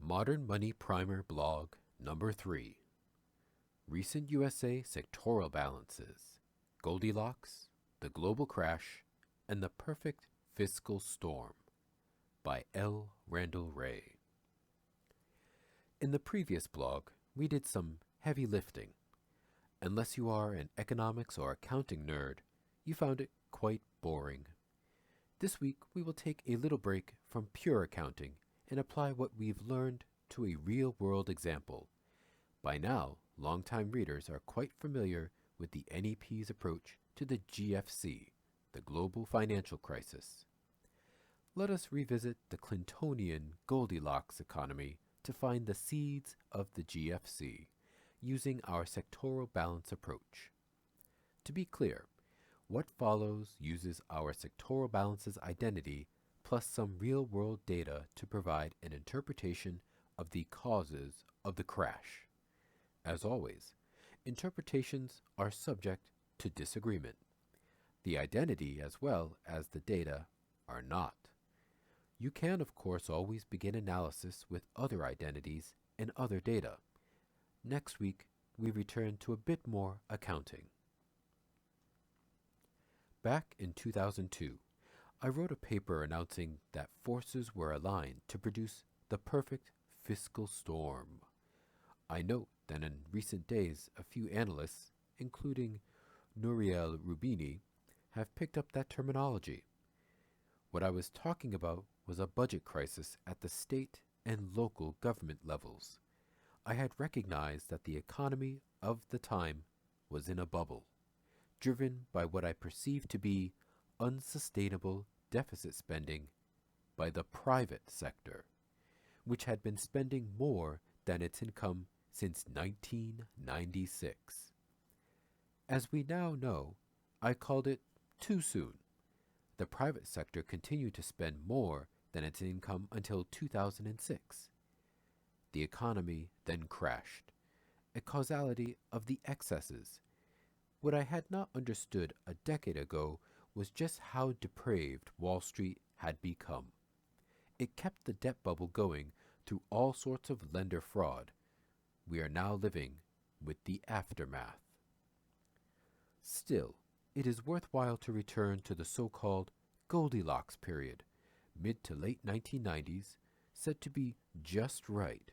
Modern Money Primer Blog Number 3. Recent USA Sectoral Balances, Goldilocks, the Global Crash, and the Perfect Fiscal Storm by L. Randall Wray. In the previous blog, we did some heavy lifting. Unless you are an economics or accounting nerd, you found it quite boring. This week, we will take a little break from pure accounting and apply what we've learned to a real-world example. By now, longtime readers are quite familiar with the NEP's approach to the GFC, the global financial crisis. Let us revisit the Clintonian Goldilocks economy to find the seeds of the GFC, using our sectoral balance approach. To be clear, what follows uses our sectoral balances identity plus some real-world data to provide an interpretation of the causes of the crash. As always, interpretations are subject to disagreement. The identity as well as the data are not. You can, of course, always begin analysis with other identities and other data. Next week, we return to a bit more accounting. Back in 2002, I wrote a paper announcing that forces were aligned to produce the perfect fiscal storm. I note that in recent days, a few analysts, including Nouriel Roubini, have picked up that terminology. What I was talking about was a budget crisis at the state and local government levels. I had recognized that the economy of the time was in a bubble, driven by what I perceived to be unsustainable deficit spending by the private sector, which had been spending more than its income since 1996. As we now know, I called it too soon. The private sector continued to spend more than its income until 2006. The economy then crashed, a causality of the excesses. What I had not understood a decade ago was just how depraved Wall Street had become. It kept the debt bubble going through all sorts of lender fraud. We are now living with the aftermath. Still, it is worthwhile to return to the so-called Goldilocks period, mid to late 1990s, said to be just right,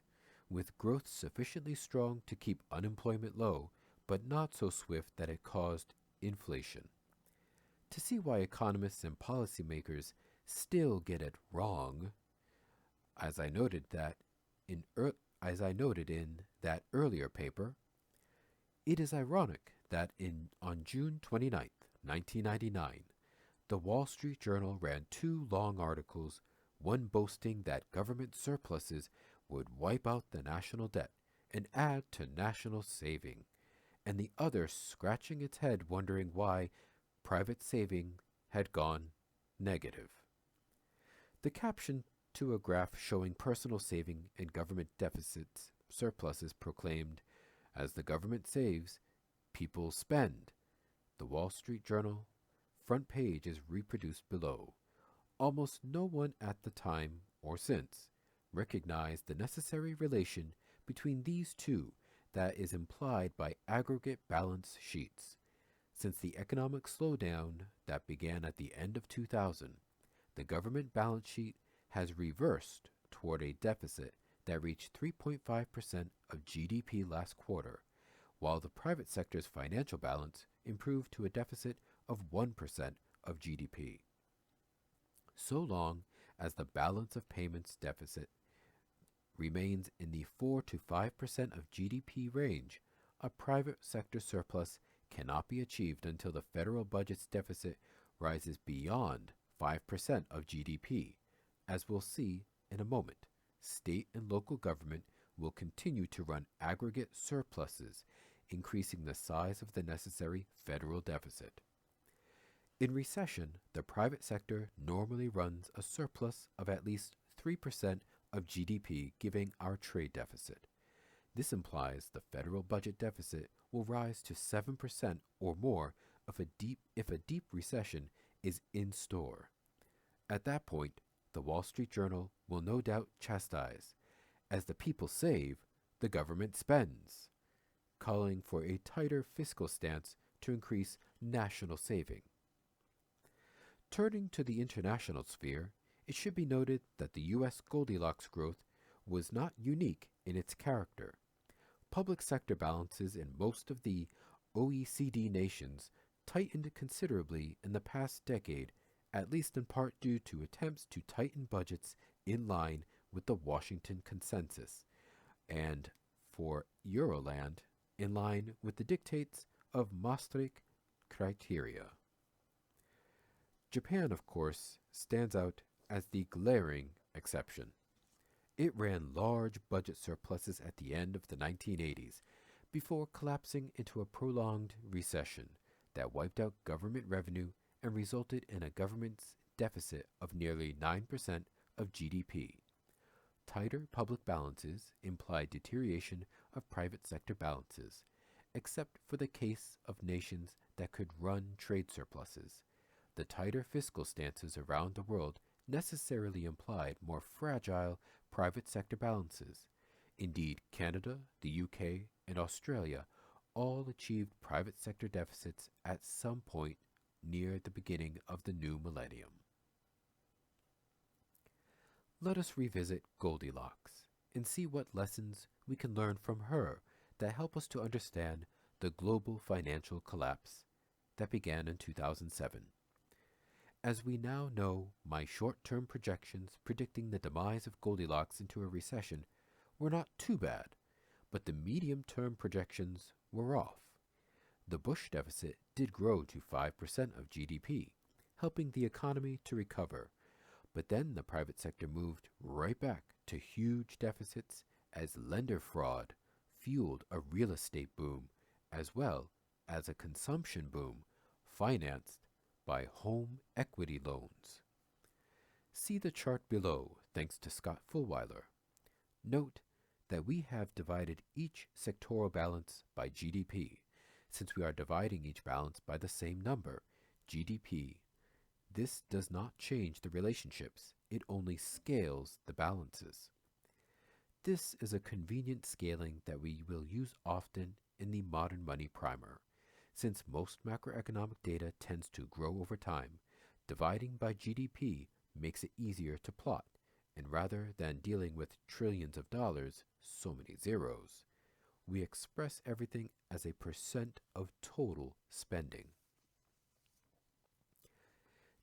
with growth sufficiently strong to keep unemployment low, but not so swift that it caused inflation. To see why economists and policymakers still get it wrong, as I noted in that earlier paper, it is ironic that on June 29, 1999, the Wall Street Journal ran two long articles, one boasting that government surpluses would wipe out the national debt and add to national saving, and the other scratching its head wondering why private saving had gone negative. The caption to a graph showing personal saving and government deficits surpluses proclaimed, "As the government saves, people spend." The Wall Street Journal front page is reproduced below. Almost no one at the time or since recognized the necessary relation between these two that is implied by aggregate balance sheets. Since the economic slowdown that began at the end of 2000, the government balance sheet has reversed toward a deficit that reached 3.5% of GDP last quarter, while the private sector's financial balance improved to a deficit of 1% of GDP. So long as the balance of payments deficit remains in the 4 to 5% of GDP range, a private sector surplus cannot be achieved until the federal budget's deficit rises beyond 5% of GDP. As we'll see in a moment, state and local government will continue to run aggregate surpluses, increasing the size of the necessary federal deficit. In recession, the private sector normally runs a surplus of at least 3% of GDP, giving our trade deficit. This implies the federal budget deficit will rise to 7% or more if a deep recession is in store. At that point, the Wall Street Journal will no doubt chastise, As the people save, the government spends, calling for a tighter fiscal stance to increase national saving. Turning to the international sphere, it should be noted that the U.S. Goldilocks growth was not unique in its character. Public sector balances in most of the OECD nations tightened considerably in the past decade, at least in part due to attempts to tighten budgets in line with the Washington Consensus, and for Euroland, in line with the dictates of Maastricht criteria. Japan, of course, stands out as the glaring exception. It ran large budget surpluses at the end of the 1980s before collapsing into a prolonged recession that wiped out government revenue and resulted in a government's deficit of nearly 9% of GDP. Tighter public balances implied deterioration of private sector balances, except for the case of nations that could run trade surpluses. The tighter fiscal stances around the world necessarily implied more fragile private sector balances. Indeed, Canada, the UK, and Australia all achieved private sector deficits at some point near the beginning of the new millennium. Let us revisit Goldilocks and see what lessons we can learn from her that help us to understand the global financial collapse that began in 2007. As we now know, my short-term projections predicting the demise of Goldilocks into a recession were not too bad, but the medium-term projections were off. The Bush deficit did grow to 5% of GDP, helping the economy to recover, but then the private sector moved right back to huge deficits as lender fraud fueled a real estate boom as well as a consumption boom financed by home equity loans. See the chart below thanks to Scott Fullwiler. Note that we have divided each sectoral balance by GDP, since we are dividing each balance by the same number, GDP. This does not change the relationships, it only scales the balances. This is a convenient scaling that we will use often in the Modern Money Primer. Since most macroeconomic data tends to grow over time, dividing by GDP makes it easier to plot, and rather than dealing with trillions of dollars, so many zeros, we express everything as a percent of total spending.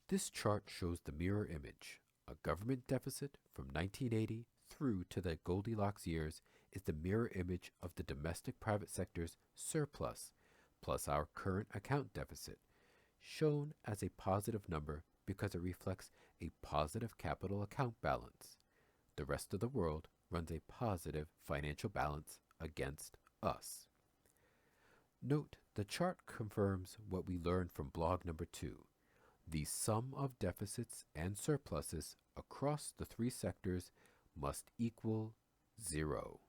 This chart shows the mirror image. A government deficit from 1980 through to the Goldilocks years is the mirror image of the domestic private sector's surplus, plus our current account deficit, shown as a positive number because it reflects a positive capital account balance. The rest of the world runs a positive financial balance against us. Note the chart confirms what we learned from blog number 2. The sum of deficits and surpluses across the three sectors must equal 0.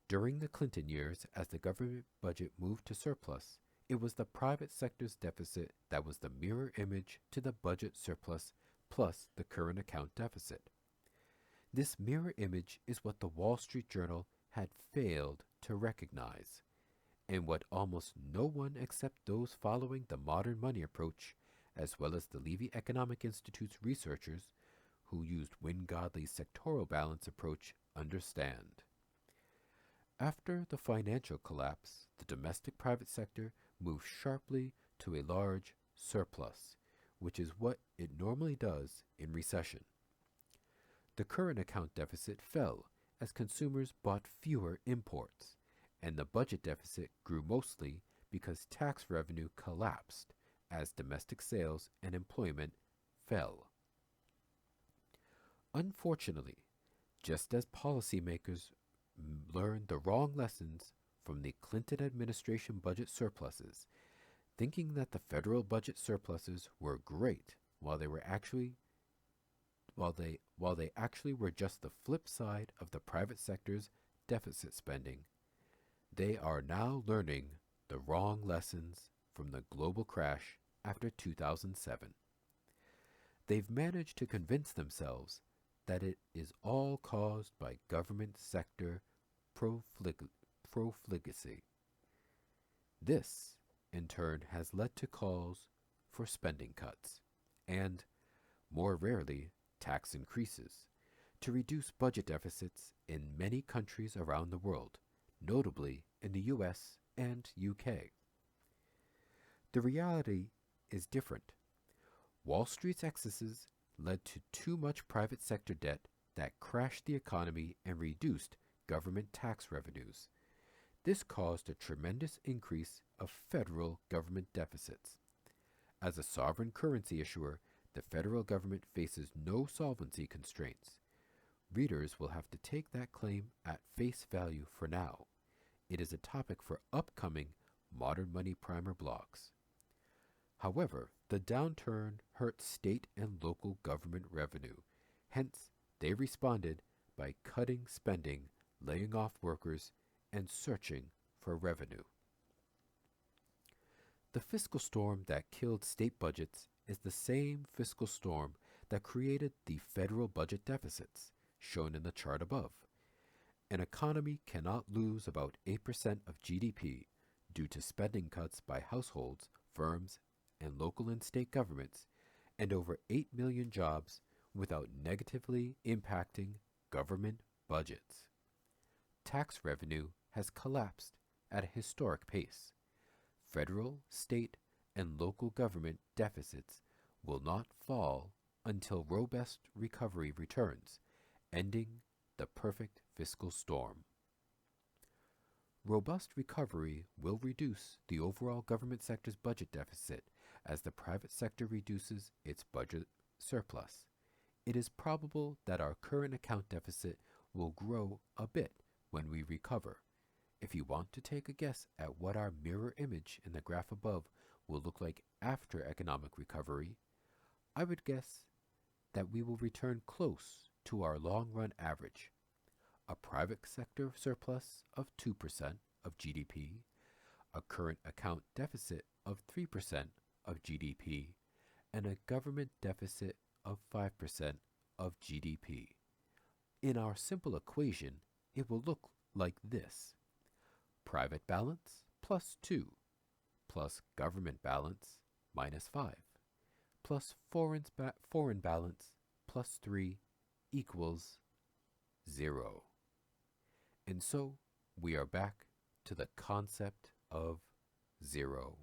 During the Clinton years, as the government budget moved to surplus, it was the private sector's deficit that was the mirror image to the budget surplus plus the current account deficit. This mirror image is what the Wall Street Journal had failed to recognize, and what almost no one except those following the modern money approach, as well as the Levy Economic Institute's researchers who used Wynne Godley's sectoral balance approach, understand. After the financial collapse, the domestic private sector moved sharply to a large surplus, which is what it normally does in recession. The current account deficit fell as consumers bought fewer imports, and the budget deficit grew mostly because tax revenue collapsed as domestic sales and employment fell. Unfortunately, just as policymakers learned the wrong lessons from the Clinton administration budget surpluses, thinking that the federal budget surpluses were great while they actually were just the flip side of the private sector's deficit spending, they are now learning the wrong lessons from the global crash after 2007. They've managed to convince themselves that it is all caused by government sector profligacy. This, in turn, has led to calls for spending cuts and, more rarely, tax increases to reduce budget deficits in many countries around the world, notably in the US and UK. The reality is different. Wall Street's excesses led to too much private sector debt that crashed the economy and reduced government tax revenues. This caused a tremendous increase of federal government deficits. As a sovereign currency issuer, the federal government faces no solvency constraints. Readers will have to take that claim at face value for now. It is a topic for upcoming Modern Money Primer blogs. However, the downturn hurt state and local government revenue. Hence, they responded by cutting spending, laying off workers, and searching for revenue. The fiscal storm that killed state budgets is the same fiscal storm that created the federal budget deficits, shown in the chart above. An economy cannot lose about 8% of GDP due to spending cuts by households, firms, and local and state governments, and over 8 million jobs without negatively impacting government budgets. Tax revenue has collapsed at a historic pace. Federal, state, and local government deficits will not fall until robust recovery returns, ending the perfect fiscal storm. Robust recovery will reduce the overall government sector's budget deficit as the private sector reduces its budget surplus. It is probable that our current account deficit will grow a bit when we recover. If you want to take a guess at what our mirror image in the graph above will look like after economic recovery, I would guess that we will return close to our long-run average, a private sector surplus of 2% of GDP, a current account deficit of 3% of GDP, and a government deficit of 5% of GDP. In our simple equation, it will look like this: private balance plus 2, plus government balance minus 5, plus foreign balance plus 3 equals 0. And so we are back to the concept of zero.